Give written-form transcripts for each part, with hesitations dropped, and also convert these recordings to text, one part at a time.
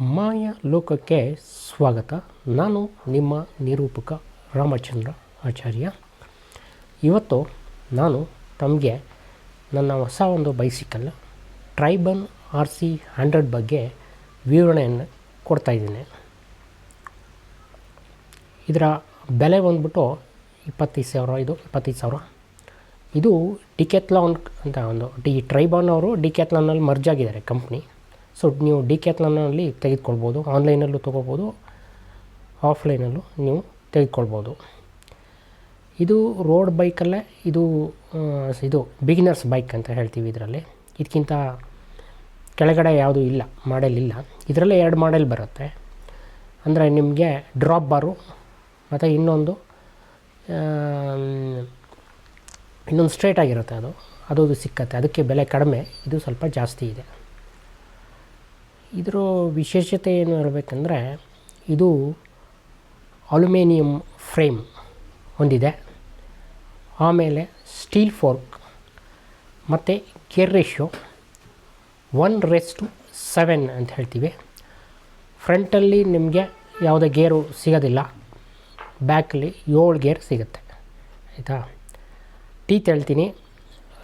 ಮಾಯಾ ಲೋಕಕ್ಕೆ ಸ್ವಾಗತ. ನಾನು ನಿಮ್ಮ ನಿರೂಪಕ ರಾಮಚಂದ್ರ ಆಚಾರ್ಯ. ಇವತ್ತು ನಾನು ತಮಗೆ ನನ್ನ ಹೊಸ ಒಂದು ಬೈಸಿಕಲ್ ಟ್ರೈಬನ್ RC100 ಬಗ್ಗೆ ವಿವರಣೆಯನ್ನು ಕೊಡ್ತಾಯಿದ್ದೀನಿ. ಇದರ ಬೆಲೆ ಬಂದ್ಬಿಟ್ಟು 25,000. ಇದು ಡಿಕ್ಯಾಥ್ಲಾನ್ ಅಂತ ಈ ಟ್ರೈಬನ್ ಅವರು ಡಿಕ್ಯಾಥ್ಲಾನಲ್ಲಿ ಮರ್ಜ್ ಆಗಿದ್ದಾರೆ ಕಂಪ್ನಿ. ಸೊ ನೀವು ಡಿಕ್ಯಾಥ್ಲಾನಲ್ಲಿ ತೆಗೆದುಕೊಳ್ಬೋದು, ಆನ್ಲೈನಲ್ಲೂ ತೊಗೋಬೋದು, ಆಫ್ಲೈನಲ್ಲೂ ನೀವು ತೆಗೆದುಕೊಳ್ಬೋದು. ಇದು ರೋಡ್ ಬೈಕಲ್ಲೇ ಇದು ಬಿಗಿನರ್ಸ್ ಬೈಕ್ ಅಂತ ಹೇಳ್ತೀವಿ. ಇದರಲ್ಲಿ ಇದಕ್ಕಿಂತ ಕೆಳಗಡೆ ಯಾವುದೂ ಇಲ್ಲ, ಮಾಡೆಲ್ ಇಲ್ಲ. ಇದರಲ್ಲೇ 2 ಮಾಡೆಲ್ ಬರುತ್ತೆ. ಅಂದರೆ ನಿಮಗೆ ಡ್ರಾಪ್ ಬಾರು ಮತ್ತು ಇನ್ನೊಂದು ಸ್ಟ್ರೇಟ್ ಆಗಿರುತ್ತೆ. ಅದು ಸಿಕ್ಕತ್ತೆ. ಅದಕ್ಕೆ ಬೆಲೆ ಕಡಿಮೆ, ಇದು ಸ್ವಲ್ಪ ಜಾಸ್ತಿ ಇದೆ. ಇದರ ವಿಶೇಷತೆ ಏನು ಇರಬೇಕಂದ್ರೆ, ಇದು ಅಲ್ಯೂಮಿನಿಯಂ ಫ್ರೇಮ್ ಹೊಂದಿದೆ. ಆಮೇಲೆ ಸ್ಟೀಲ್ ಫೋರ್ಕ್ ಮತ್ತು ಗೇರ್ ರೇಷಿಯೋ 1:7 ಅಂತ ಹೇಳ್ತೀವಿ. ಫ್ರಂಟಲ್ಲಿ ನಿಮಗೆ ಯಾವುದೇ ಗೇರು ಸಿಗೋದಿಲ್ಲ, ಬ್ಯಾಕಲ್ಲಿ 7 ಗೇರ್ ಸಿಗುತ್ತೆ. ಆಯಿತಾ? ಟೀತ್ ಹೇಳ್ತೀನಿ.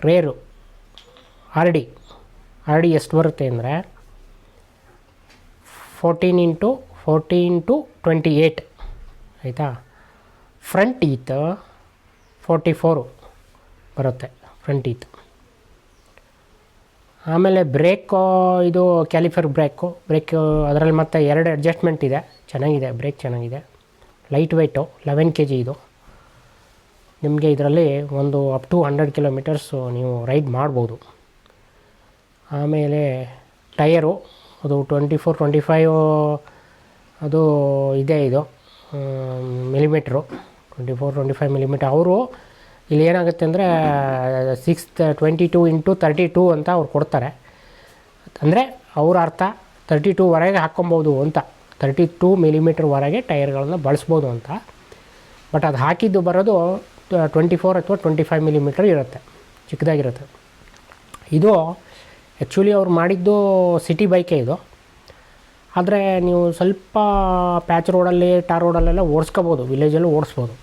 ರೇರು ಆರ್ ಡಿ ಎಷ್ಟು ಬರುತ್ತೆ ಅಂದರೆ 14x14x28. ಆಯಿತಾ? ಫ್ರಂಟ್ ಟೀತ್ 44 ಬರುತ್ತೆ, ಫ್ರಂಟ್ ಟೀತ್. ಆಮೇಲೆ ಬ್ರೇಕು, ಇದು ಕ್ಯಾಲಿಫರ್ ಬ್ರೇಕು ಅದರಲ್ಲಿ ಮತ್ತೆ 2 ಅಡ್ಜಸ್ಟ್ಮೆಂಟ್ ಇದೆ. ಚೆನ್ನಾಗಿದೆ, ಬ್ರೇಕ್ ಚೆನ್ನಾಗಿದೆ. Light weight 11 kg. ಇದು ನಿಮಗೆ ಇದರಲ್ಲಿ ಒಂದು ಅಪ್ ಟು 100 ಕಿಲೋಮೀಟರ್ಸು ನೀವು ರೈಡ್ ಮಾಡ್ಬೋದು. ಆಮೇಲೆ ಟಯರು ಅದು 24-25 ಅದು ಇದೆ. ಇದು ಮಿಲಿಮೀಟ್ರು 24-25 ಮಿಲಿಮೀಟ್ರ್. ಅವರು ಇಲ್ಲಿ ಏನಾಗುತ್ತೆ ಅಂದರೆ 622x32 ಅಂತ ಅವ್ರು ಕೊಡ್ತಾರೆ. ಅಂದರೆ ಅವ್ರ ಅರ್ಥ 32ವರೆಗೆ ಹಾಕ್ಕೊಬೋದು ಅಂತ, 32 ಮಿಲಿಮೀಟ್ರ್ವರೆಗೆ ಟೈರ್ಗಳನ್ನು ಬಳಸ್ಬೋದು ಅಂತ. ಬಟ್ ಅದು ಹಾಕಿದ್ದು ಬರೋದು 24 ಅಥವಾ 25 ಮಿಲಿಮೀಟ್ರ್ ಇರುತ್ತೆ, ಚಿಕ್ಕದಾಗಿರುತ್ತೆ. ಇದು ಆ್ಯಕ್ಚುಲಿ ಅವ್ರು ಮಾಡಿದ್ದು ಸಿಟಿ ಬೈಕೇ ಇದು. ಆದರೆ ನೀವು ಸ್ವಲ್ಪ ಪ್ಯಾಚ್ ರೋಡಲ್ಲಿ, ಟಾರ್ ರೋಡಲ್ಲೆಲ್ಲ ಓಡಿಸ್ಕೋಬೋದು, ವಿಲೇಜಲ್ಲೂ ಓಡಿಸ್ಬೋದು.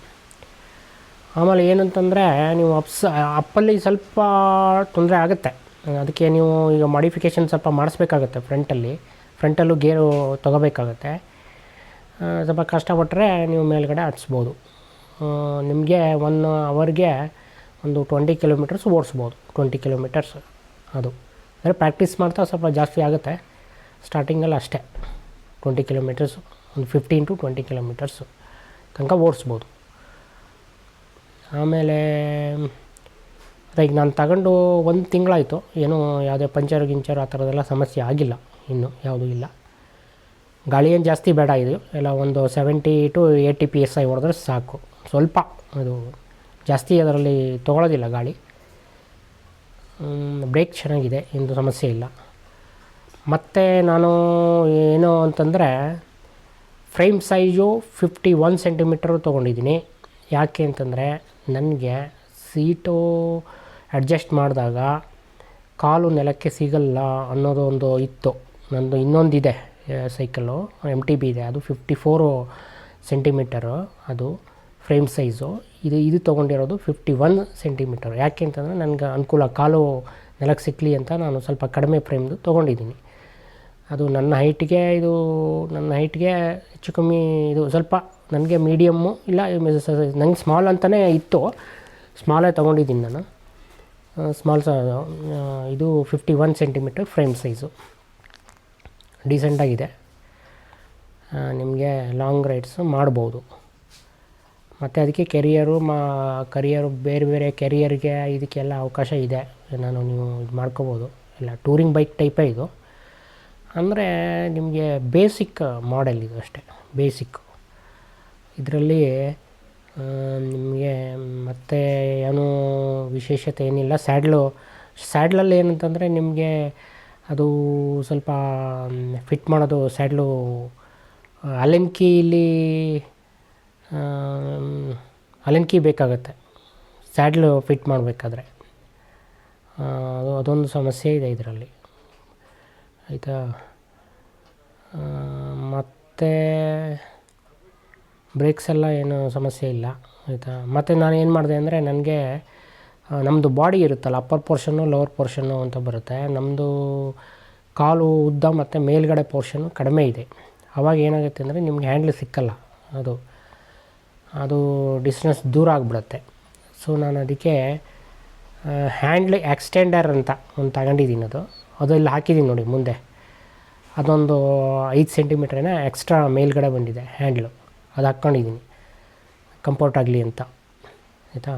ಆಮೇಲೆ ಏನಂತಂದರೆ, ನೀವು ಅಪ್ಪಲ್ಲಿ ಸ್ವಲ್ಪ ತೊಂದರೆ ಆಗುತ್ತೆ. ಅದಕ್ಕೆ ನೀವು ಈಗ ಮಾಡಿಫಿಕೇಷನ್ ಸ್ವಲ್ಪ ಮಾಡಿಸ್ಬೇಕಾಗತ್ತೆ. ಫ್ರಂಟಲ್ಲೂ ಗೇರು ತೊಗೋಬೇಕಾಗತ್ತೆ. ಸ್ವಲ್ಪ ಕಷ್ಟಪಟ್ಟರೆ ನೀವು ಮೇಲ್ಗಡೆ ಹತ್ಸ್ಬೋದು. ನಿಮಗೆ 1 ಅವರ್ಗೆ ಒಂದು 20 ಕಿಲೋಮೀಟರ್ಸ್ ಓಡಿಸ್ಬೋದು. 20 ಕಿಲೋಮೀಟರ್ಸ್ ಅದು ಅಂದರೆ ಪ್ರಾಕ್ಟೀಸ್ ಮಾಡ್ತಾ ಸ್ವಲ್ಪ ಜಾಸ್ತಿ ಆಗುತ್ತೆ. ಸ್ಟಾರ್ಟಿಂಗಲ್ಲಿ ಅಷ್ಟೇ 20 ಕಿಲೋಮೀಟರ್ಸು, ಒಂದು 15 to 20 ಕಿಲೋಮೀಟರ್ಸು ತನಕ ಓಡಿಸ್ಬೋದು. ಆಮೇಲೆ ಈಗ ನಾನು ತಗೊಂಡು 1 ತಿಂಗಳಾಯಿತು. ಏನೂ ಯಾವುದೇ ಗಿಂಚರು ಆ ಥರದ್ದೆಲ್ಲ ಸಮಸ್ಯೆ ಆಗಿಲ್ಲ, ಇನ್ನೂ ಯಾವುದೂ ಇಲ್ಲ. ಗಾಳಿ ಏನು ಜಾಸ್ತಿ ಬೇಡ. ಇದು ಎಲ್ಲ ಒಂದು 70 to 80 PSI ಹೊಡೆದ್ರೆ ಸಾಕು. ಸ್ವಲ್ಪ ಅದು ಜಾಸ್ತಿ ಅದರಲ್ಲಿ ತೊಗೊಳೋದಿಲ್ಲ ಗಾಳಿ. ಬ್ರೇಕ್ ಚೆನ್ನಾಗಿದೆ, ಏನು ಸಮಸ್ಯೆ ಇಲ್ಲ. ಮತ್ತು ನಾನು ಏನು ಅಂತಂದರೆ, ಫ್ರೇಮ್ ಸೈಜು 51 ಸೆಂಟಿಮೀಟ್ರು ತೊಗೊಂಡಿದ್ದೀನಿ. ಯಾಕೆ ಅಂತಂದರೆ, ನನಗೆ ಸೀಟು ಅಡ್ಜಸ್ಟ್ ಮಾಡಿದಾಗ ಕಾಲು ನೆಲಕ್ಕೆ ಸಿಗಲ್ಲ ಅನ್ನೋದು ಒಂದು ಇತ್ತು. ನಂದು ಇನ್ನೊಂದಿದೆ ಸೈಕಲ್ಲು, MTB ಇದೆ. ಅದು 54 ಸೆಂಟಿಮೀಟರು ಅದು ಫ್ರೇಮ್ ಸೈಜು. ಇದು ತೊಗೊಂಡಿರೋದು 51 ಸೆಂಟಿಮೀಟರ್. ಯಾಕೆ ಅಂತಂದರೆ, ನನಗೆ ಅನುಕೂಲ, ಕಾಲು ನೆಲಕ್ಕೆ ಸಿಕ್ಕಲಿ ಅಂತ ನಾನು ಸ್ವಲ್ಪ ಕಡಿಮೆ ಫ್ರೇಮ್ದು ತೊಗೊಂಡಿದ್ದೀನಿ. ಅದು ನನ್ನ ಹೈಟ್ಗೆ ಹೆಚ್ಚು ಕಮ್ಮಿ ಇದು ಸ್ವಲ್ಪ ನನಗೆ ಮೀಡಿಯಮ್ಮು ಇಲ್ಲ, ನಂಗೆ ಸ್ಮಾಲ್ ಅಂತಲೇ ಇತ್ತು. ಸ್ಮಾಲೇ ತೊಗೊಂಡಿದ್ದೀನಿ ನಾನು. ಇದು 51 ಸೆಂಟಿಮೀಟರ್ ಫ್ರೇಮ್ ಸೈಜು, ಡೀಸೆಂಟಾಗಿದೆ. ನಿಮಗೆ ಲಾಂಗ್ ರೈಡ್ಸು ಮಾಡ್ಬೋದು. ಮತ್ತು ಅದಕ್ಕೆ ಕರಿಯರು ಬೇರೆ ಬೇರೆ ಕೆರಿಯರ್ಗೆ ಇದಕ್ಕೆಲ್ಲ ಅವಕಾಶ ಇದೆ. ನೀವು ಇದು ಮಾಡ್ಕೋಬೋದು. ಇಲ್ಲ ಟೂರಿಂಗ್ ಬೈಕ್ ಟೈಪೇ ಇದು. ಅಂದರೆ ನಿಮಗೆ ಬೇಸಿಕ್ ಮಾಡೆಲ್ ಇದು ಅಷ್ಟೇ, ಬೇಸಿಕ್ಕು. ಇದರಲ್ಲಿ ನಿಮಗೆ ಮತ್ತು ಏನೂ ವಿಶೇಷತೆ ಏನಿಲ್ಲ. ಸ್ಯಾಡ್ಲಲ್ಲಿ ಏನಂತಂದರೆ, ನಿಮಗೆ ಅದು ಸ್ವಲ್ಪ ಫಿಟ್ ಮಾಡೋದು ಸ್ಯಾಡ್ಲು ಅಲೆನ್ ಕೀ ಬೇಕಾಗುತ್ತೆ ಸ್ಯಾಡ್ಲು ಫಿಟ್ ಮಾಡಬೇಕಾದ್ರೆ. ಅದೊಂದು ಸಮಸ್ಯೆ ಇದೆ ಇದರಲ್ಲಿ. ಆಯಿತಾ? ಮತ್ತು ಬ್ರೇಕ್ಸ್ ಎಲ್ಲ ಏನು ಸಮಸ್ಯೆ ಇಲ್ಲ ಆಯಿತಾ. ಮತ್ತು ನಾನು ಏನು ಮಾಡಿದೆ ಅಂದರೆ ನನಗೆ ನಮ್ಮದು ಬಾಡಿ ಇರುತ್ತಲ್ಲ, ಅಪ್ಪರ್ ಪೋರ್ಷನ್ನು ಲೋವರ್ ಪೋರ್ಷನ್ನು ಅಂತ ಬರುತ್ತೆ. ನಮ್ಮದು ಕಾಲು ಉದ್ದ ಮತ್ತು ಮೇಲ್ಗಡೆ ಪೋರ್ಷನ್ನು ಕಡಿಮೆ ಇದೆ. ಆವಾಗ ಏನಾಗುತ್ತೆ ಅಂದರೆ ನಿಮ್ಗೆ ಹ್ಯಾಂಡ್ಲ್ ಸಿಕ್ಕಲ್ಲ, ಅದು ಡಿಸ್ಟೆನ್ಸ್ ದೂರ ಆಗಿಬಿಡುತ್ತೆ. ಸೊ ನಾನು ಅದಕ್ಕೆ ಹ್ಯಾಂಡ್ಲ್ ಎಕ್ಸ್ಟೆಂಡರ್ ಅಂತ ಒಂದು ತಗೊಂಡಿದ್ದೀನಿ. ಅದು ಇಲ್ಲಿ ಹಾಕಿದ್ದೀನಿ ನೋಡಿ ಮುಂದೆ. ಅದೊಂದು 5 ಸೆಂಟಿಮೀಟ್ರೇನ ಎಕ್ಸ್ಟ್ರಾ ಮೇಲ್ಗಡೆ ಬಂದಿದೆ ಹ್ಯಾಂಡ್ಲು, ಅದು ಹಾಕ್ಕೊಂಡಿದ್ದೀನಿ ಕಂಫರ್ಟ್ ಆಗಲಿ ಅಂತ ಆಯಿತಾ.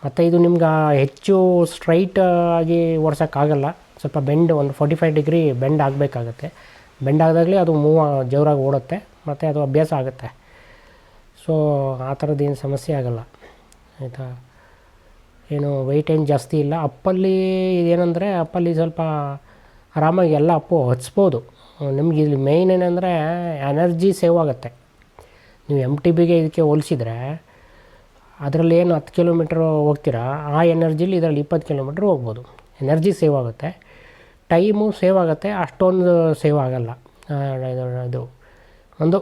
ಮತ್ತು ಇದು ನಿಮ್ಗೆ ಹೆಚ್ಚು ಸ್ಟ್ರೈಟ್ ಆಗಿ ಓಡ್ಸೋಕ್ಕಾಗಲ್ಲ, ಸ್ವಲ್ಪ ಬೆಂಡ್, ಒಂದು 45 ಡಿಗ್ರಿ ಬೆಂಡ್ ಆಗಬೇಕಾಗತ್ತೆ. ಬೆಂಡ್ ಆದಾಗಲೇ ಅದು ಜೋರಾಗಿ ಓಡುತ್ತೆ ಮತ್ತು ಅದು ಅಭ್ಯಾಸ ಆಗುತ್ತೆ. ಸೊ ಆ ಥರದ್ದೇನು ಸಮಸ್ಯೆ ಆಗೋಲ್ಲ ಆಯಿತಾ. ಏನು ವೆಯ್ಟ್ ಏನು ಜಾಸ್ತಿ ಇಲ್ಲ. ಅಪ್ಪಲ್ಲಿ ಏನಂದರೆ ಅಪ್ಪಲ್ಲಿ ಸ್ವಲ್ಪ ಆರಾಮಾಗಿ ಎಲ್ಲ ಅಪ್ಪು ಹಚ್ಬೋದು. ನಿಮ್ಗೆ ಇಲ್ಲಿ ಮೇಯ್ನ್ ಏನಂದರೆ ಎನರ್ಜಿ ಸೇವ್ ಆಗುತ್ತೆ. ನೀವು MTBಗೆ ಇದಕ್ಕೆ ಹೋಲಿಸಿದರೆ ಅದರಲ್ಲಿ ಏನು 10 ಕಿಲೋಮೀಟ್ರ್ ಹೋಗ್ತೀರಾ, ಆ ಎನರ್ಜಿಲಿ ಇದರಲ್ಲಿ 20 ಕಿಲೋಮೀಟ್ರ್ ಹೋಗ್ಬೋದು. ಎನರ್ಜಿ ಸೇವ್ ಆಗುತ್ತೆ, ಟೈಮು ಸೇವ್ ಆಗುತ್ತೆ, ಅಷ್ಟೊಂದು ಸೇವ್ ಆಗೋಲ್ಲ. ಇದು ಒಂದು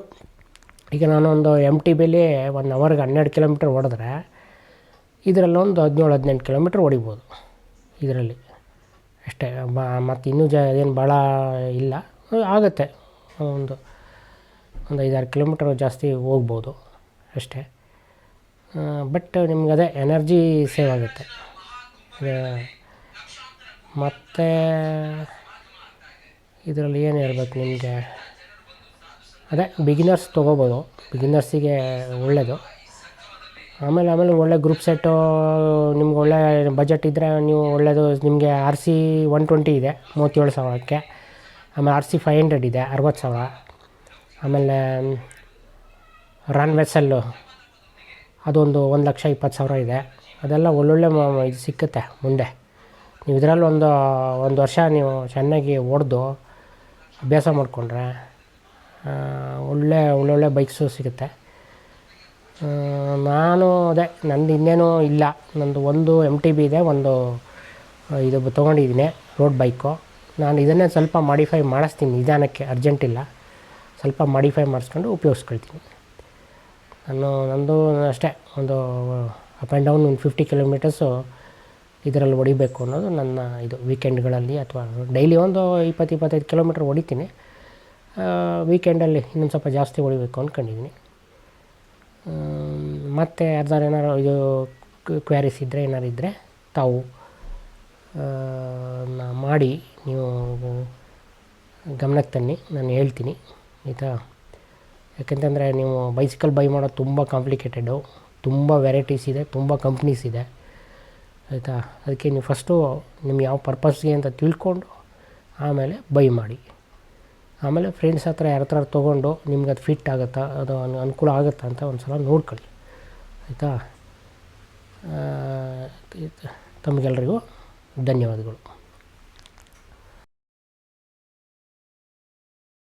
ಈಗ ನಾನೊಂದು MTBಲಿ 1 ಅವರ್ಗೆ 12 ಕಿಲೋಮೀಟ್ರ್ ಓಡಿದ್ರೆ ಇದರಲ್ಲೊಂದು 17-18 ಕಿಲೋಮೀಟ್ರ್ ಹೊಡಿಬೋದು ಇದರಲ್ಲಿ ಅಷ್ಟೇ. ಮತ್ತು ಇನ್ನೂ ಏನು ಭಾಳ ಇಲ್ಲ, ಆಗುತ್ತೆ. ಒಂದು 5-6 ಕಿಲೋಮೀಟ್ರ್ ಜಾಸ್ತಿ ಹೋಗ್ಬೋದು ಅಷ್ಟೇ. ಬಟ್ ನಿಮ್ಗೆ ಅದೇ ಎನರ್ಜಿ ಸೇವ್ ಆಗುತ್ತೆ. ಮತ್ತು ಇದರಲ್ಲಿ ಏನು ಹೇಳ್ಬೇಕು ನಿಮಗೆ, ಅದೇ ಬಿಗಿನರ್ಸ್ ತೊಗೋಬೋದು, ಬಿಗಿನರ್ಸಿಗೆ ಒಳ್ಳೆಯದು. ಆಮೇಲೆ ಒಳ್ಳೆ ಗ್ರೂಪ್ ಸೆಟ್ಟು, ನಿಮ್ಗೆ ಒಳ್ಳೆ ಬಜೆಟ್ ಇದ್ದರೆ ನೀವು ಒಳ್ಳೆಯದು. ನಿಮಗೆ RC 120 ಇದೆ 37,000ಕ್ಕೆ. ಆಮೇಲೆ RC 500 ಇದೆ 60,000. ಆಮೇಲೆ ರನ್ ವೆಸಲ್ಲು ಅದೊಂದು 1,20,000 ಇದೆ. ಅದೆಲ್ಲ ಒಳ್ಳೊಳ್ಳೆ ಇದು ಸಿಕ್ಕುತ್ತೆ ಮುಂದೆ. ನೀವು ಇದರಲ್ಲಿ ಒಂದು ವರ್ಷ ನೀವು ಚೆನ್ನಾಗಿ ಹೊಡೆದು ಅಭ್ಯಾಸ ಮಾಡಿಕೊಂಡ್ರೆ ಒಳ್ಳೊಳ್ಳೆ ಬೈಕ್ಸು ಸಿಗುತ್ತೆ. ನಾನು ಅದೇ ನಂದು ಇನ್ನೇನೂ ಇಲ್ಲ, ನಂದು ಒಂದು MTB ಇದೆ, ಒಂದು ಇದು ತೊಗೊಂಡಿದ್ದೀನಿ ರೋಡ್ ಬೈಕು. ನಾನು ಇದನ್ನೇ ಸ್ವಲ್ಪ ಮಾಡಿಫೈ ಮಾಡಿಸ್ತೀನಿ ನಿಧಾನಕ್ಕೆ, ಅರ್ಜೆಂಟಿಲ್ಲ, ಸ್ವಲ್ಪ ಮಾಡಿಫೈ ಮಾಡಿಸ್ಕೊಂಡು ಉಪಯೋಗಿಸ್ಕೊಳ್ತೀನಿ. ನಂದು ಅಷ್ಟೇ, ಒಂದು ಅಪ್ ಆ್ಯಂಡ್ ಡೌನ್ ಒಂದು 50 ಕಿಲೋಮೀಟರ್ಸು ಇದರಲ್ಲಿ ಹೊಡಿಬೇಕು ಅನ್ನೋದು ನನ್ನ ಇದು. ವೀಕೆಂಡ್ಗಳಲ್ಲಿ ಅಥವಾ ಡೈಲಿ ಒಂದು 20-25 ಕಿಲೋಮೀಟ್ರ್ ಹೊಡಿತೀನಿ. ವೀಕೆಂಡಲ್ಲಿ ಇನ್ನೊಂದು ಸ್ವಲ್ಪ ಜಾಸ್ತಿ ಹೊಡಿಬೇಕು ಅಂದ್ಕೊಂಡಿದ್ದೀನಿ. ಮತ್ತು ಯಾರ್ದಾರು ಏನಾರು ಇದು ಕ್ವ್ಯಾರೀಸ್ ಇದ್ದರೆ ಏನಾರು ಇದ್ದರೆ ತಾವು ಮಾಡಿ ನೀವು ಗಮನಕ್ಕೆ ತನ್ನಿ, ನಾನು ಹೇಳ್ತೀನಿ ಆಯಿತಾ. ಯಾಕೆಂತಂದರೆ ನೀವು ಬೈಸಿಕಲ್ ಬೈ ಮಾಡೋದು ತುಂಬ ಕಾಂಪ್ಲಿಕೇಟೆಡು, ತುಂಬ ವೆರೈಟೀಸ್ ಇದೆ, ತುಂಬ ಕಂಪ್ನೀಸ್ ಇದೆ ಆಯಿತಾ. ಅದಕ್ಕೆ ನೀವು ಫಸ್ಟು ನಿಮ್ಗೆ ಯಾವ ಪರ್ಪಸ್ಗೆ ಅಂತ ತಿಳ್ಕೊಂಡು ಆಮೇಲೆ ಬೈ ಮಾಡಿ. ಆಮೇಲೆ ಫ್ರೆಂಡ್ಸ್ ಹತ್ರ ಯಾರ ಹತ್ರ ತೊಗೊಂಡು ನಿಮ್ಗೆ ಅದು ಫಿಟ್ ಆಗುತ್ತಾ, ಅದು ಅನುಕೂಲ ಆಗುತ್ತಾ ಅಂತ ಒಂದು ಸಲ ನೋಡ್ಕೊಳ್ಳಿ ಆಯಿತಾ. ತಮಗೆಲ್ಲರಿಗೂ ಧನ್ಯವಾದಗಳು.